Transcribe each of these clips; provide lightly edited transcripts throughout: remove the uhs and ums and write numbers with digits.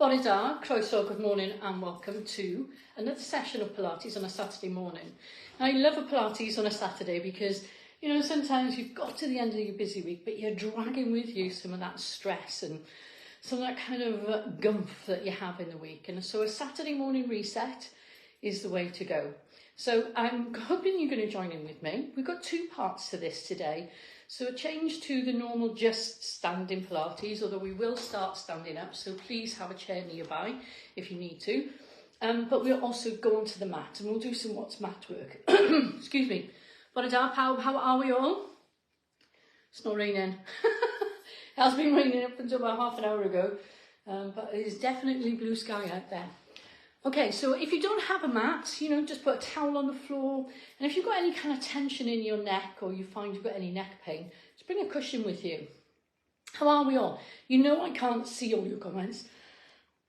Bore da, croeso, good morning and welcome to another session of Pilates on a Saturday morning. Now, I love a Pilates on a Saturday because, you know, sometimes you've got to the end of your busy week, but you're dragging with you some of that stress and some of that kind of gumph that you have in the week. And so a Saturday morning reset is the way to go. So I'm hoping you're going to join in with me. We've got two parts to this today. So a change to the normal just standing Pilates, although we will start standing up, so please have a chair nearby if you need to. But we'll also go onto the mat and we'll do some what's mat work. Excuse me. Bore da, pawb, how are we all? It's not raining. It has been raining up until about half an hour ago, but it is definitely blue sky out there. Okay, so if you don't have a mat, you know, just put a towel on the floor. And if you've got any kind of tension in your neck or you find you've got any neck pain, just bring a cushion with you. How are we all? You know I can't see all your comments.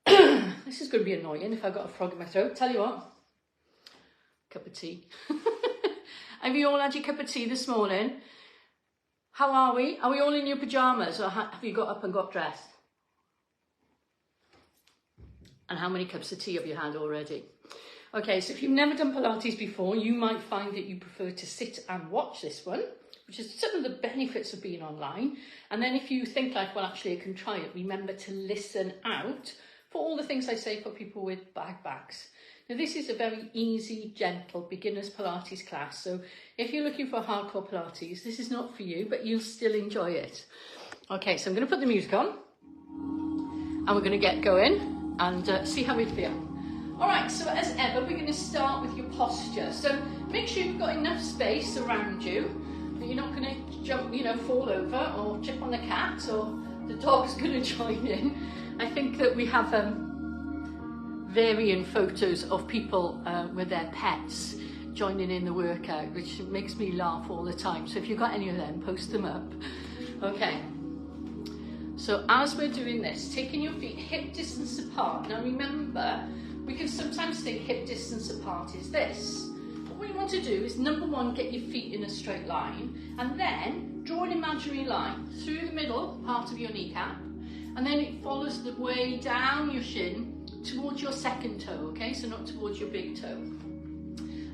This is going to be annoying if I've got a frog in my throat. Tell you what, cup of tea. Have you all had your cup of tea this morning? How are we? Are we all in your pyjamas or have you got up and got dressed? And how many cups of tea have you had already? Okay, so if you've never done Pilates before, you might find that you prefer to sit and watch this one, which is some of the benefits of being online. And then if you think like, well, actually I can try it, remember to listen out for all the things I say for people with bad backs. Now this is a very easy, gentle beginner's Pilates class. So if you're looking for hardcore Pilates, this is not for you, but you'll still enjoy it. Okay, so I'm going to put the music on and we're going to get going and see how we feel. All right, so as ever, we're going to start with your posture. So make sure you've got enough space around you that you're not going to jump, you know, fall over or chip on the cat or the dog's going to join in. I think that we have varying photos of people with their pets joining in the workout, which makes me laugh all the time. So if you've got any of them, post them up. Okay. So as we're doing this, taking your feet hip distance apart. Now remember, we can sometimes think hip distance apart is this. But what you want to do is, number one, get your feet in a straight line, and then draw an imaginary line through the middle part of your kneecap, and then it follows the way down your shin towards your second toe, okay? So not towards your big toe.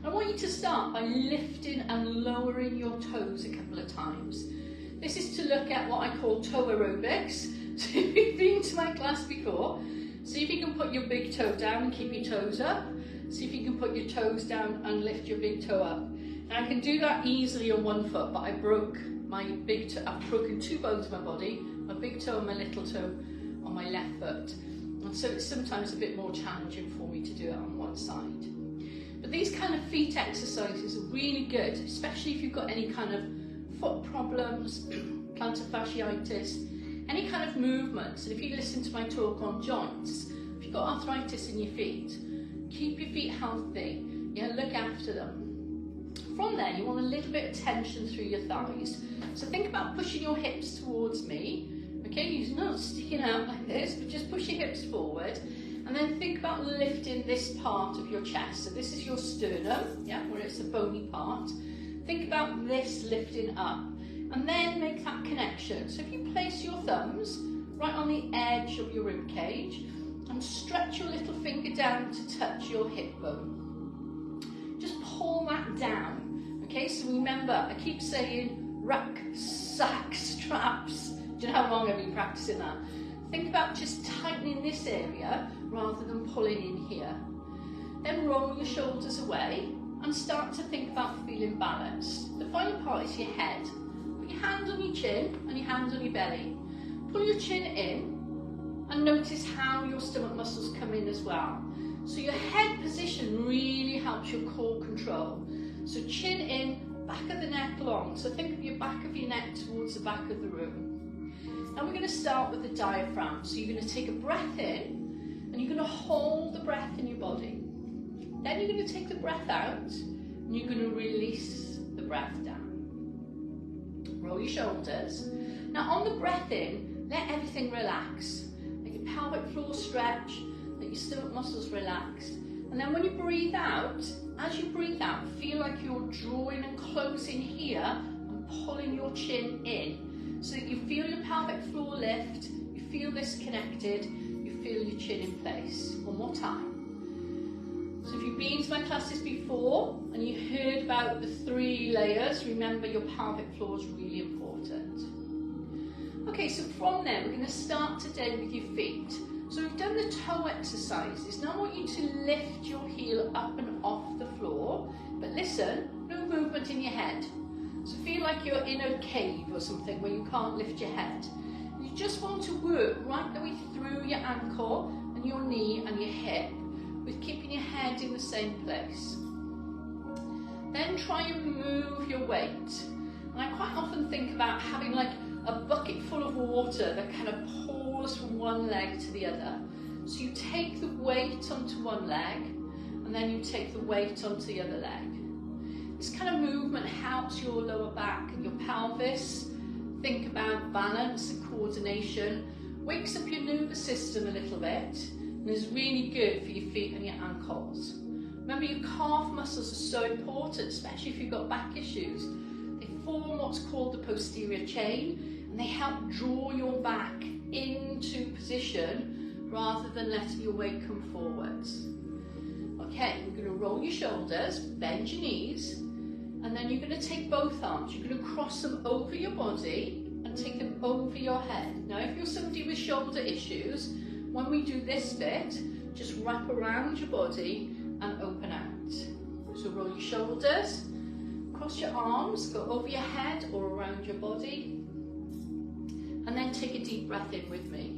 I want you to start by lifting and lowering your toes a couple of times. This is to look at what I call toe aerobics. So if you've been to my class before, see if you can put your big toe down and keep your toes up. See if you can put your toes down and lift your big toe up. Now I can do that easily on one foot, but I broke my big toe. I've broken two bones in my body, my big toe and my little toe on my left foot. And so it's sometimes a bit more challenging for me to do it on one side. But these kind of feet exercises are really good, especially if you've got any kind of foot problems, plantar fasciitis, any kind of movements. And if you listen to my talk on joints, if you've got arthritis in your feet, keep your feet healthy, yeah, look after them. From there, you want a little bit of tension through your thighs. So think about pushing your hips towards me, okay? You're not sticking out like this, but just push your hips forward. And then think about lifting this part of your chest. So this is your sternum, yeah, where it's the bony part. Think about this lifting up and then make that connection. So if you place your thumbs right on the edge of your rib cage and stretch your little finger down to touch your hip bone. Just pull that down. Okay, so remember, I keep saying ruck, sack, straps. Do you know how long I've been practicing that? Think about just tightening this area rather than pulling in here. Then roll your shoulders away and start to think about feeling balanced. The final part is your head. Put your hand on your chin and your hand on your belly. Pull your chin in and notice how your stomach muscles come in as well. So your head position really helps your core control. So chin in, back of the neck long. So think of your back of your neck towards the back of the room. Now we're going to start with the diaphragm. So you're going to take a breath in and you're going to hold the breath in your body. Then you're going to take the breath out and you're going to release the breath down. Roll your shoulders. Now on the breath in, let everything relax. Let your pelvic floor stretch, let your stomach muscles relax. And then when you breathe out, as you breathe out, feel like you're drawing and closing here and pulling your chin in. So that you feel your pelvic floor lift, you feel this connected, you feel your chin in place. One more time. So if you've been to my classes before and you heard about the 3 layers, remember your pelvic floor is really important. Okay, so from there we're going to start today with your feet. So we've done the toe exercises. Now I want you to lift your heel up and off the floor, but listen, no movement in your head. So feel like you're in a cave or something where you can't lift your head. You just want to work right the way through your ankle and your knee and your hip with keeping your head in the same place. Then try and move your weight. And I quite often think about having like a bucket full of water that kind of pours from one leg to the other. So you take the weight onto one leg and then you take the weight onto the other leg. This kind of movement helps your lower back and your pelvis. Think about balance and coordination. Wakes up your nervous system a little bit and is really good for your feet and your ankles. Remember, your calf muscles are so important, especially if you've got back issues. They form what's called the posterior chain and they help draw your back into position rather than letting your weight come forwards. Okay, you're going to roll your shoulders, bend your knees, and then you're going to take both arms. You're going to cross them over your body and take them over your head. Now, if you're somebody with shoulder issues, when we do this bit, just wrap around your body and open out. So roll your shoulders, cross your arms, go over your head or around your body, and then take a deep breath in with me.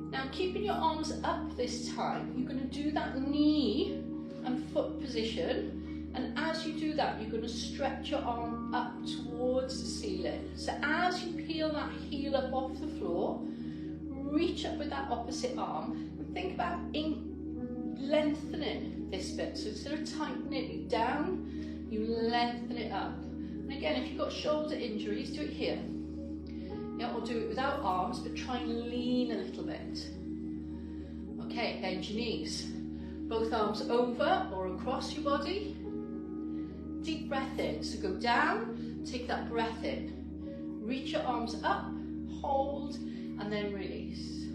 Now, keeping your arms up this time, you're going to do that knee and foot position. And as you do that, you're going to stretch your arm up towards the ceiling. So as you peel that heel up off the floor, reach up with that opposite arm and think about lengthening this bit. So instead of tightening it down, you lengthen it up. And again, if you've got shoulder injuries, do it here. Yeah, or do it without arms, but try and lean a little bit. Okay, bend your knees. Both arms over or across your body. Deep breath in, so go down, take that breath in. Reach your arms up, hold, and then release.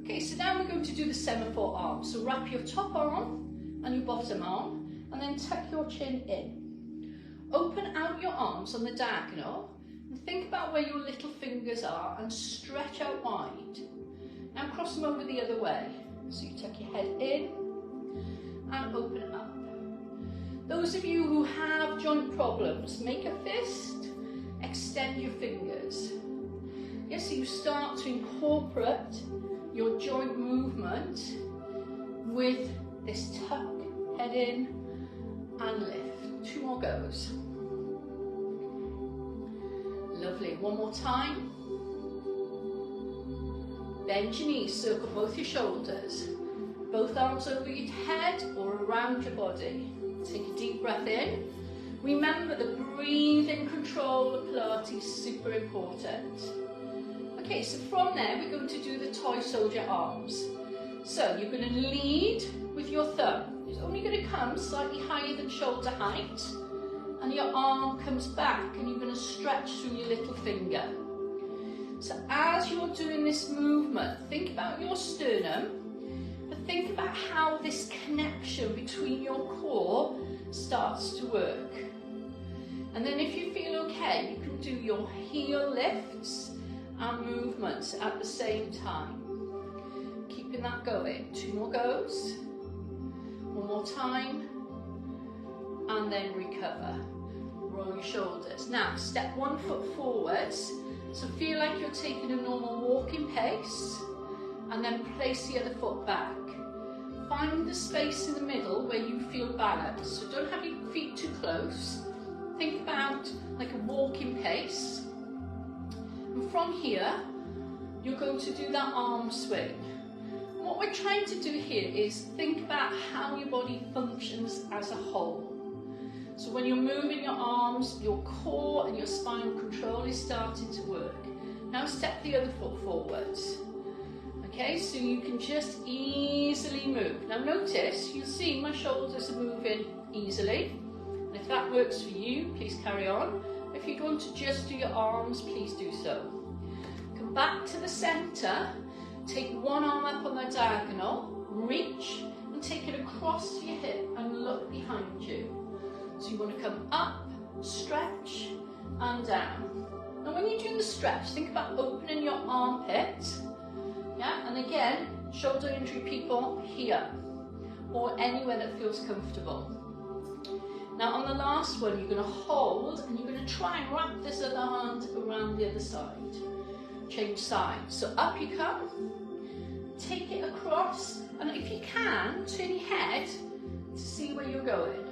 Okay, so now we're going to do the semaphore arm. So wrap your top arm and your bottom arm, and then tuck your chin in. Open out your arms on the diagonal, and think about where your little fingers are, and stretch out wide. Now cross them over the other way. So you tuck your head in, and open it up. Those of you who have joint problems, make a fist, extend your fingers. Yes, so you start to incorporate your joint movement with this tuck, head in and lift. 2 more goes. Lovely, one more time. Bend your knees, circle both your shoulders. Both arms over your head or around your body. Take a deep breath in. Remember, the breathing control of Pilates is super important. Okay, so from there we're going to do the toy soldier arms. So you're going to lead with your thumb. It's only going to come slightly higher than shoulder height, and your arm comes back and you're going to stretch through your little finger. So as you're doing this movement, think about your sternum. But think about how this connection between your core starts to work. And then if you feel okay, you can do your heel lifts and movements at the same time. Keeping that going. 2 more goes. 1 more time. And then recover. Roll your shoulders. Now, step 1 foot forwards. So feel like you're taking a normal walking pace. And then place the other foot back. Find the space in the middle where you feel balanced. So don't have your feet too close. Think about like a walking pace. And from here, you're going to do that arm swing. And what we're trying to do here is think about how your body functions as a whole. So when you're moving your arms, your core and your spinal control is starting to work. Now step the other foot forwards. Okay, so you can just easily move. Now notice, you'll see my shoulders are moving easily. And if that works for you, please carry on. If you want to just do your arms, please do so. Come back to the center Take one arm up on the diagonal, reach, and take it across your hip and look behind you. So you want to come up, stretch, and down. And when you're doing the stretch, think about opening your armpit. Yeah, and again, shoulder injury people here, or anywhere that feels comfortable. Now on the last one, you're going to hold, and you're going to try and wrap this other hand around the other side. Change sides. So up you come, take it across, and if you can, turn your head to see where you're going.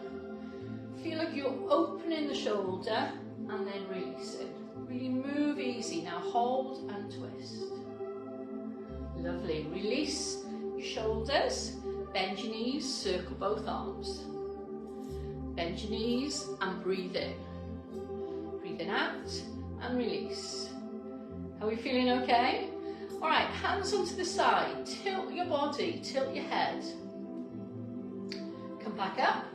Feel like you're opening the shoulder and then release it. Really move easy. Now hold and twist. Lovely. Release your shoulders, bend your knees, circle both arms. Bend your knees and breathe in. Breathing out and release. Are we feeling okay? All right, hands onto the side. Tilt your body, tilt your head. Come back up.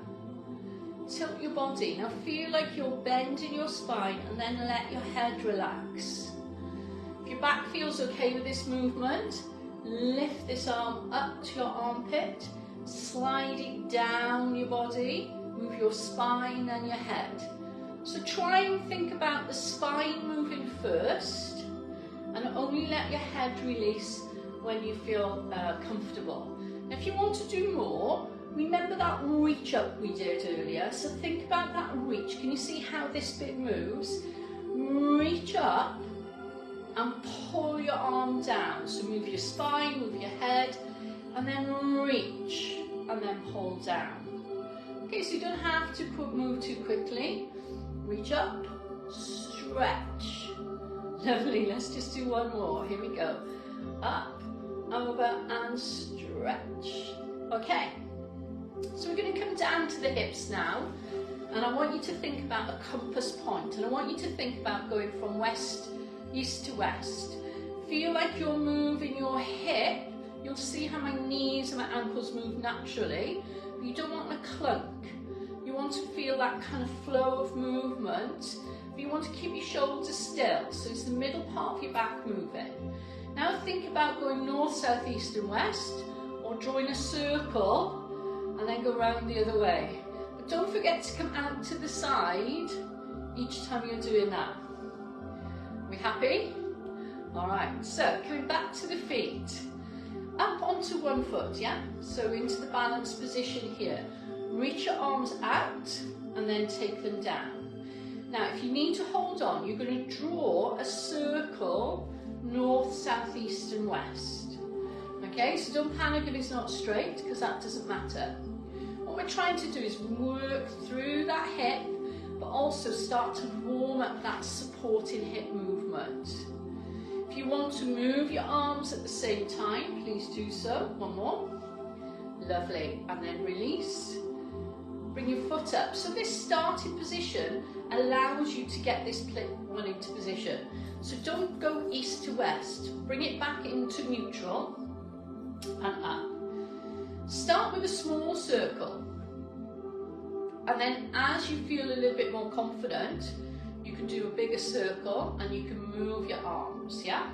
Tilt your body. Now feel like you're bending your spine and then let your head relax. If your back feels okay with this movement, lift this arm up to your armpit, slide it down your body, move your spine and your head. So try and think about the spine moving first, and only let your head release when you feel comfortable. Now if you want to do more, remember that reach up we did earlier, so think about that reach. Can you see how this bit moves? Reach up and pull your arm down. So move your spine, move your head, and then reach, and then pull down. Okay, so you don't have to move too quickly. Reach up, stretch. Lovely, let's just do one more. Here we go. Up, over, and stretch. Okay, so we're going to come down to the hips now, and I want you to think about a compass point, and I want you to think about going from east to west. Feel like you're moving your hip. You'll see how my knees and my ankles move naturally, but you don't want a clunk. You want to feel that kind of flow of movement, but you want to keep your shoulders still, so it's the middle part of your back moving. Now think about going north, south, east and west, or drawing a circle and then go round the other way. But don't forget to come out to the side each time you're doing that. We happy? Alright, so coming back to the feet. Up onto one foot, yeah? So into the balanced position here. Reach your arms out and then take them down. Now if you need to hold on, you're going to draw a circle north, south, east and west. Okay, so don't panic if it's not straight, because that doesn't matter. What we're trying to do is work through that hip, but also start to warm up that supporting hip movement. If you want to move your arms at the same time, please do so. One more. Lovely. And then release. Bring your foot up. So this starting position allows you to get this one into position. So don't go east to west. Bring it back into neutral and up. Start with a small circle. And then as you feel a little bit more confident, you can do a bigger circle and you can move your arms, yeah?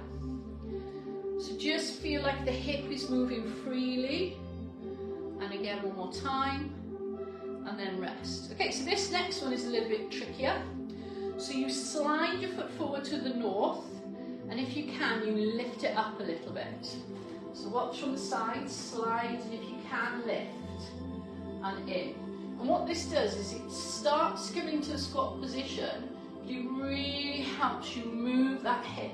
So just feel like the hip is moving freely. And again, one more time. And then rest. Okay, so this next one is a little bit trickier. So you slide your foot forward to the north, and if you can, you lift it up a little bit. So watch from the side, slide, and if you can, lift and in. And what this does is it starts going to a squat position, but it really helps you move that hip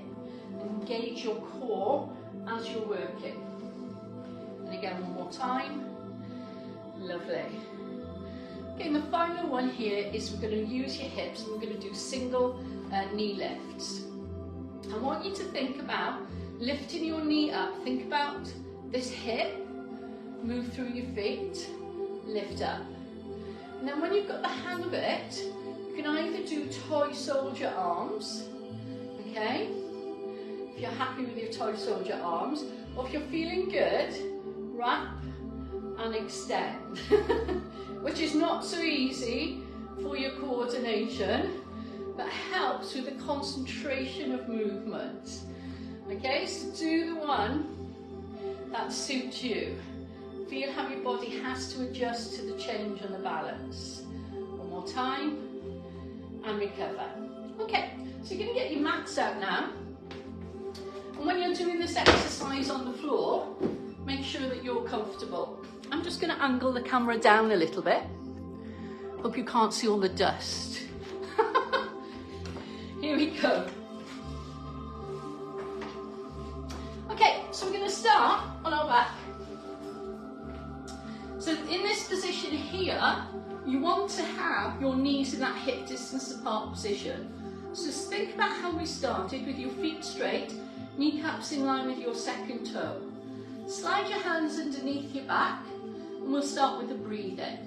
and engage your core as you're working. And again, one more time. Lovely. Okay, and the final one here is we're going to use your hips and we're going to do single knee lifts. I want you to think about lifting your knee up. Think about this hip, move through your feet, lift up. And then when you've got the hang of it, you can either do toy soldier arms, okay, if you're happy with your toy soldier arms, or if you're feeling good, wrap and extend, which is not so easy for your coordination, but helps with the concentration of movement. Okay, so do the one that suits you. Feel how your body has to adjust to the change in the balance. One more time, and recover. Okay, so you're going to get your mats out now. And when you're doing this exercise on the floor, make sure that you're comfortable. I'm just going to angle the camera down a little bit. Hope you can't see all the dust. Here we go. Okay, so we're going to start on our back. So in this position here, you want to have your knees in that hip distance apart position. So just think about how we started, with your feet straight, kneecaps in line with your second toe. Slide your hands underneath your back, and we'll start with the breathing.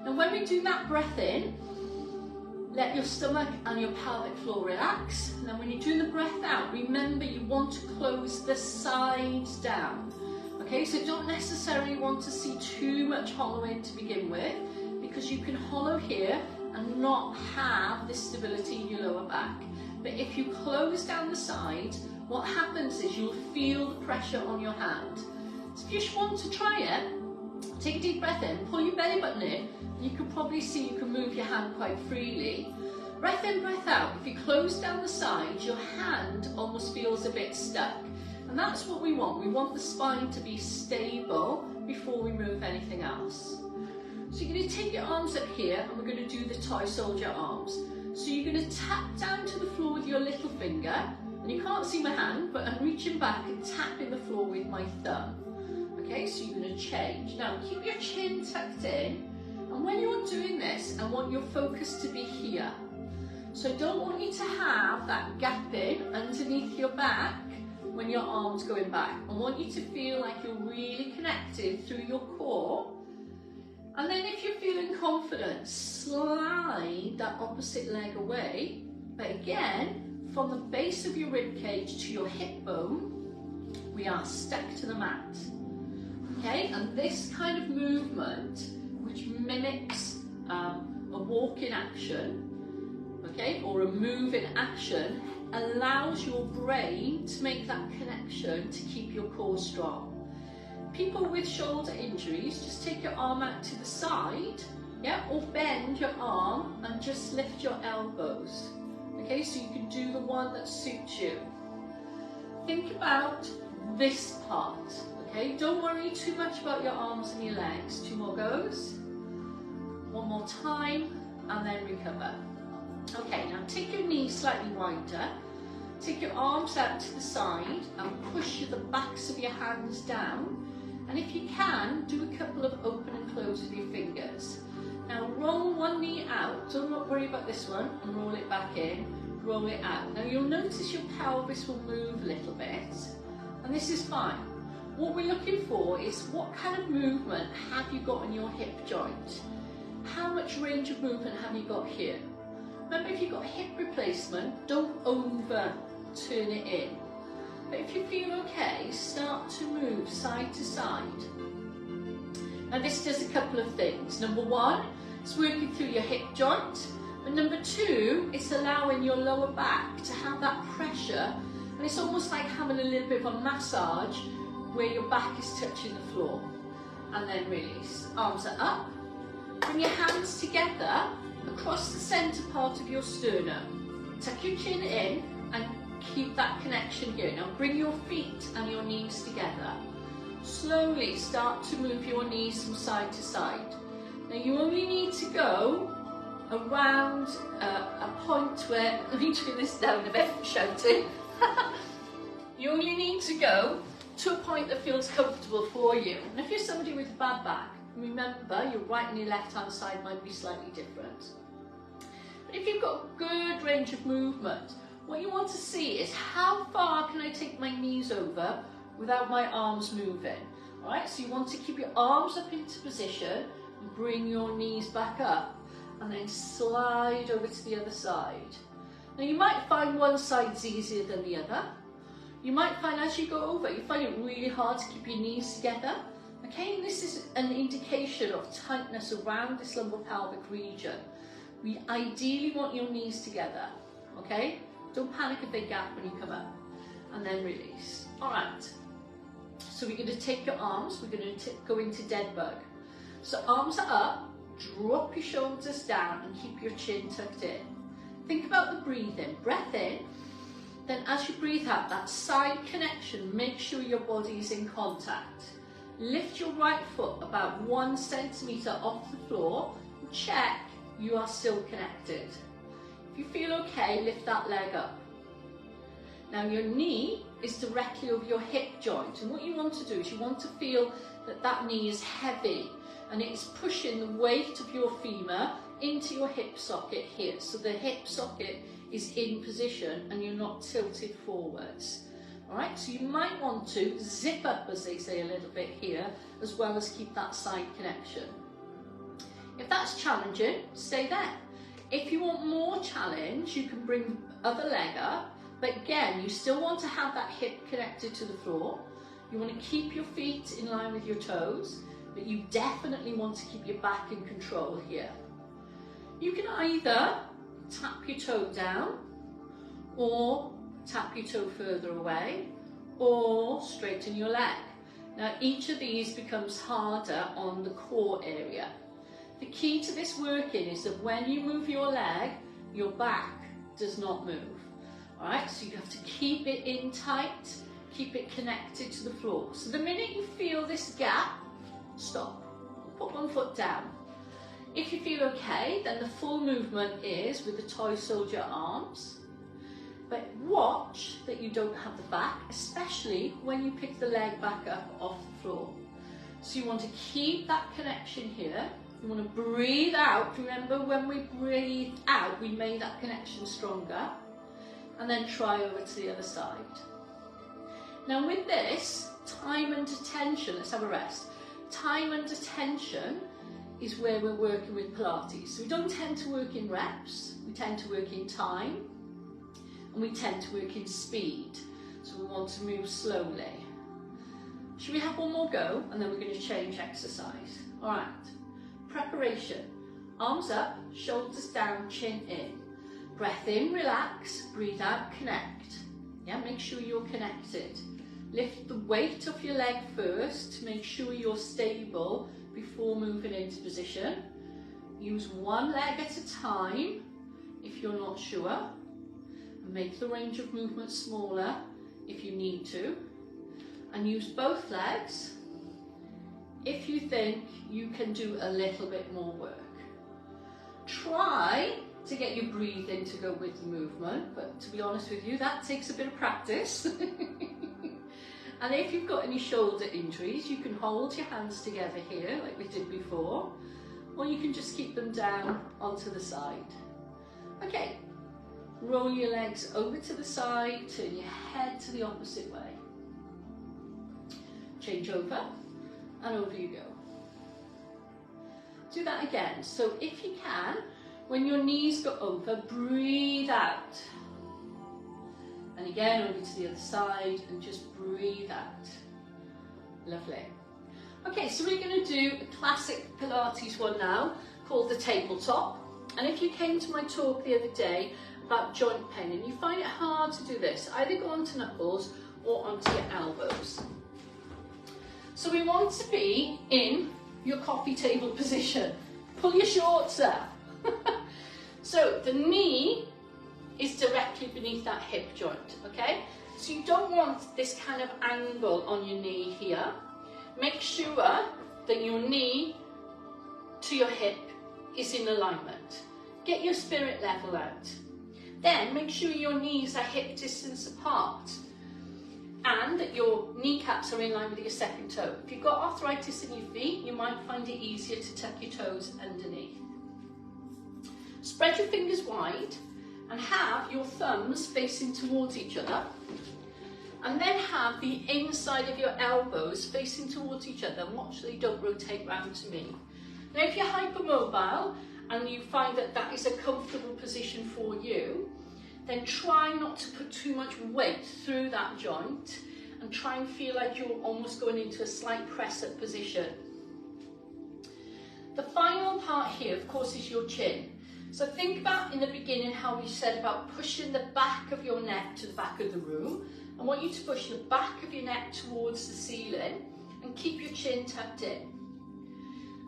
And when we do that breath in, let your stomach and your pelvic floor relax. And then when you're doing the breath out, remember you want to close the sides down. Okay, so don't necessarily want to see too much hollowing to begin with, because you can hollow here and not have this stability in your lower back. But if you close down the sides, what happens is you'll feel the pressure on your hand. So if you just want to try it, take a deep breath in, pull your belly button in, and you can probably see you can move your hand quite freely. Breath in, breath out. If you close down the sides, your hand almost feels a bit stuck. And that's what we want. We want the spine to be stable before we move anything else. So you're going to take your arms up here, and we're going to do the toy soldier arms. So you're going to tap down to the floor with your little finger, and you can't see my hand, but I'm reaching back and tapping the floor with my thumb. Okay, so you're going to change. Now keep your chin tucked in, and when you're doing this, I want your focus to be here. So I don't want you to have that gap in underneath your back when your arm's going back. I want you to feel like you're really connected through your core. And then if you're feeling confident, slide that opposite leg away. But again, from the base of your rib cage to your hip bone, we are stuck to the mat. Okay, and this kind of movement, which mimics a walk in action, okay, or a move in action, allows your brain to make that connection to keep your core strong. People with shoulder injuries, just take your arm out to the side, yeah, or bend your arm and just lift your elbows. Okay, so you can do the one that suits you. Think about this part, okay? Don't worry too much about your arms and your legs. 2 more goes. 1 more time, and then recover. Okay, now take your knees slightly wider. Take your arms out to the side and push the backs of your hands down. And if you can, do a couple of open and close with your fingers. Now roll one knee out, don't worry about this one, and roll it back in, roll it out. Now you'll notice your pelvis will move a little bit, and this is fine. What we're looking for is what kind of movement have you got in your hip joint? How much range of movement have you got here? Remember, if you've got hip replacement, don't over turn it in. But if you feel okay, start to move side to side. Now this does a couple of things. Number 1, it's working through your hip joint. But number 2, it's allowing your lower back to have that pressure. And it's almost like having a little bit of a massage where your back is touching the floor. And then release. Arms are up. Bring your hands together across the centre part of your sternum. Tuck your chin in and keep that connection here. Now bring your feet and your knees together. Slowly start to move your knees from side to side. Now you only need to go around a point where, let me turn this down a bit, I'm shouting. You only need to go to a point that feels comfortable for you. And if you're somebody with a bad back, remember your right and your left hand side might be slightly different. But if you've got a good range of movement, what you want to see is how far can I take my knees over without my arms moving. Alright, so you want to keep your arms up into position and bring your knees back up and then slide over to the other side. Now you might find one side's easier than the other. You might find as you go over, you find it really hard to keep your knees together. Okay, and this is an indication of tightness around this lumbopelvic region. We ideally want your knees together, okay? Don't panic if they gap when you come up. And then release. All right. So we're going to take your arms, we're going to go into dead bug. So arms are up, drop your shoulders down and keep your chin tucked in. Think about the breathing, breath in, then as you breathe out, that side connection, make sure your body is in contact. Lift your right foot about 1 centimetre off the floor, and check you are still connected. If you feel okay, lift that leg up. Now your knee is directly over your hip joint, and what you want to do is you want to feel that that knee is heavy and it's pushing the weight of your femur into your hip socket here. So the hip socket is in position and you're not tilted forwards. Alright, so you might want to zip up, as they say, a little bit here, as well as keep that side connection. If that's challenging, stay there. If you want more challenge, you can bring the other leg up, but again, you still want to have that hip connected to the floor. You want to keep your feet in line with your toes, but you definitely want to keep your back in control here. You can either tap your toe down, or tap your toe further away, or straighten your leg. Now each of these becomes harder on the core area. The key to this working is that when you move your leg, your back does not move. Alright, so you have to keep it in tight, keep it connected to the floor. So the minute you feel this gap, stop, put one foot down. If you feel okay, then the full movement is with the toy soldier arms. But watch that you don't have the back, especially when you pick the leg back up off the floor. So you want to keep that connection here. You want to breathe out. Remember, when we breathe out, we made that connection stronger. And then try over to the other side. Now with this, time under tension, let's have a rest. Time under tension is where we're working with Pilates. So we don't tend to work in reps, we tend to work in time, and we tend to work in speed. So we want to move slowly. Should we have one more go? And then we're going to change exercise. All right, preparation. Arms up, shoulders down, chin in. Breath in, relax, breathe out, connect. Yeah, make sure you're connected. Lift the weight of your leg first to make sure you're stable before moving into position. Use one leg at a time if you're not sure. And make the range of movement smaller if you need to. And use both legs if you think you can do a little bit more work. Try to get your breathing to go with the movement, but to be honest with you, that takes a bit of practice. And if you've got any shoulder injuries, you can hold your hands together here like we did before, or you can just keep them down onto the side. Okay, roll your legs over to the side, turn your head to the opposite way. Change over, and over you go. Do that again. So if you can, when your knees go over, breathe out. And again, over to the other side, and just breathe out. Lovely. Okay, so we're going to do a classic Pilates one now, called the tabletop. And if you came to my talk the other day about joint pain, and you find it hard to do this, either go onto knuckles or onto your elbows. So we want to be in your coffee table position. Pull your shorts up. So the knee is directly beneath that hip joint, okay? So you don't want this kind of angle on your knee here. Make sure that your knee to your hip is in alignment. Get your spirit level out. Then make sure your knees are hip distance apart and that your kneecaps are in line with your second toe. If you've got arthritis in your feet, you might find it easier to tuck your toes underneath. Spread your fingers wide and have your thumbs facing towards each other, and then have the inside of your elbows facing towards each other, and watch they don't rotate round to me. Now if you're hypermobile and you find that that is a comfortable position for you, then try not to put too much weight through that joint and try and feel like you're almost going into a slight press-up position. The final part here, of course, is your chin. So think about in the beginning how we said about pushing the back of your neck to the back of the room I want you to push the back of your neck towards the ceiling and keep your chin tucked in.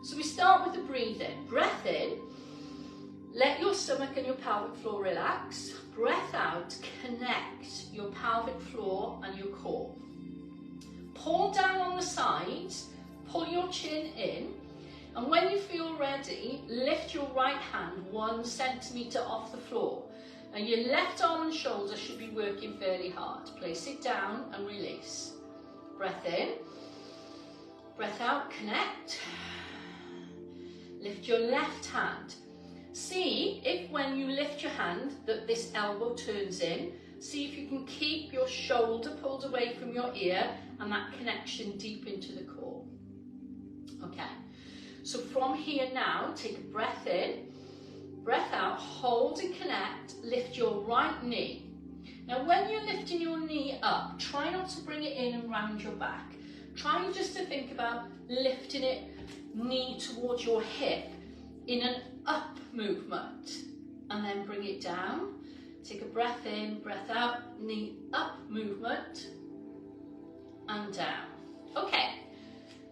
So we start with the breathing. Breath in, let your stomach and your pelvic floor relax. Breath out, connect your pelvic floor and your core. Pull down on the sides, pull your chin in, and when you feel ready, lift your right hand 1 centimetre off the floor. Now your left arm and shoulder should be working fairly hard. Place it down and release. Breath in, breath out, connect. Lift your left hand. See if when you lift your hand that this elbow turns in. See if you can keep your shoulder pulled away from your ear and that connection deep into the core. Okay, so from here now, take a breath in, breath out, hold and connect, lift your right knee. Now when you're lifting your knee up, try not to bring it in and round your back. Try just to think about lifting it knee towards your hip in an up movement and then bring it down. Take a breath in, breath out, knee up movement and down. Okay,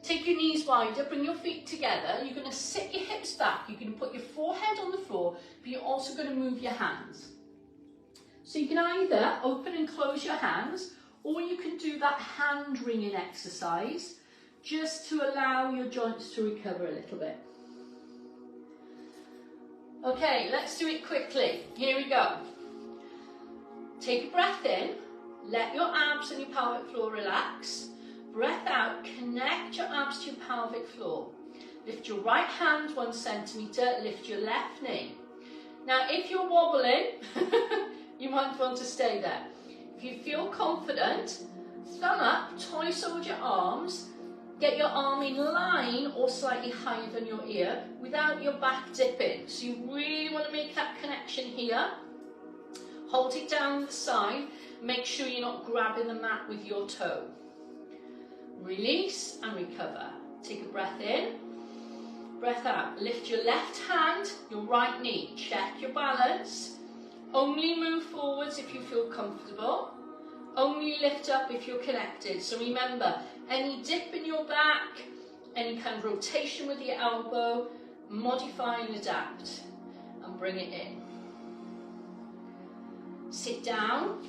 take your knees wider, bring your feet together. You're going to sit your hips back. You're going to put your forehead on the floor, but you're also going to move your hands. So you can either open and close your hands, or you can do that hand wringing exercise just to allow your joints to recover a little bit. Okay, let's do it quickly. Here we go. Take a breath in, let your abs and your pelvic floor relax. Breath out, connect your abs to your pelvic floor. Lift your right hand 1 centimetre, lift your left knee. Now if you're wobbling, you might want to stay there. If you feel confident, thumb up, twice over your arms, get your arm in line or slightly higher than your ear without your back dipping. So you really want to make that connection here. Hold it down the side. Make sure you're not grabbing the mat with your toe. Release and recover. Take a breath in, breath out. Lift your left hand, your right knee. Check your balance. Only move forwards if you feel comfortable. Only lift up if you're connected. So remember, any dip in your back, any kind of rotation with your elbow, modify and adapt and bring it in. Sit down,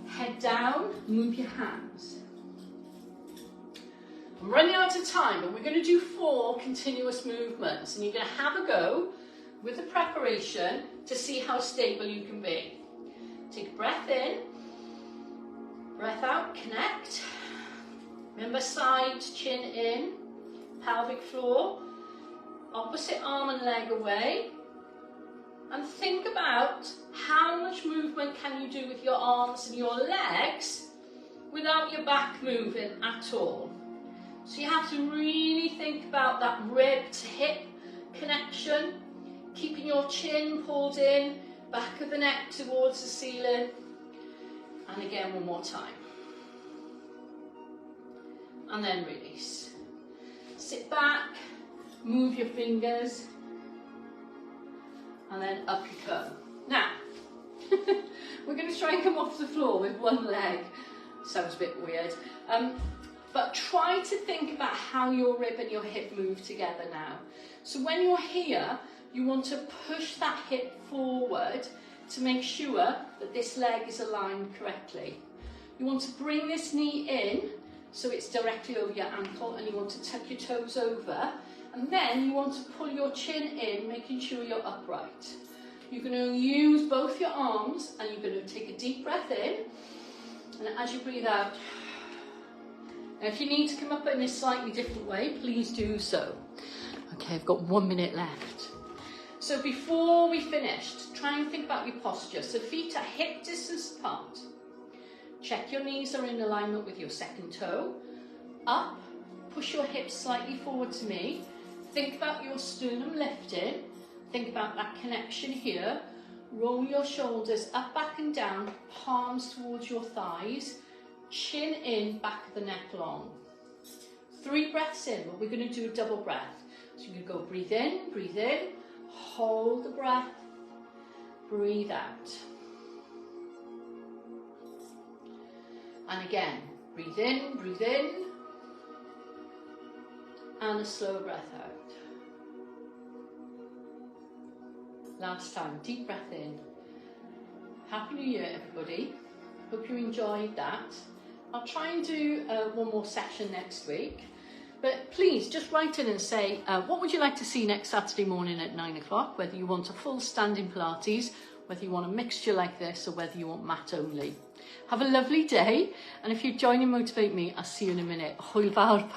head down, move your hands. I'm running out of time, but we're going to do 4 continuous movements, and you're going to have a go with the preparation to see how stable you can be. Take a breath in, breath out, connect. Remember, sides, chin in, pelvic floor, opposite arm and leg away. And think about how much movement can you do with your arms and your legs without your back moving at all. So you have to really think about that rib to hip connection, keeping your chin pulled in, back of the neck towards the ceiling. And again, one more time. And then release. Sit back, move your fingers, and then up you come. Now, we're going to try and come off the floor with one leg. Sounds a bit weird. But try to think about how your rib and your hip move together now. So when you're here, you want to push that hip forward to make sure that this leg is aligned correctly. You want to bring this knee in so it's directly over your ankle, and you want to tuck your toes over. And then you want to pull your chin in, making sure you're upright. You're going to use both your arms, and you're going to take a deep breath in. And as you breathe out, now if you need to come up in a slightly different way, please do so. Okay, I've got 1 minute left. So before we finished, try and think about your posture. So feet are hip distance apart. Check your knees are in alignment with your second toe. Up, push your hips slightly forward to me. Think about your sternum lifting. Think about that connection here. Roll your shoulders up, back and down, palms towards your thighs. Chin in, back of the neck long. 3 breaths in, but we're going to do a double breath. So you're going to go breathe in, hold the breath, breathe out. And again, breathe in, and a slow breath out. Last time, deep breath in. Happy New Year, everybody. Hope you enjoyed that. I'll try and do one more session next week. But please just write in and say, what would you like to see next Saturday morning at 9 o'clock? Whether you want a full standing Pilates, whether you want a mixture like this, or whether you want mat only. Have a lovely day. And if you join and motivate me, I'll see you in a minute. Hwyl fawr pawb.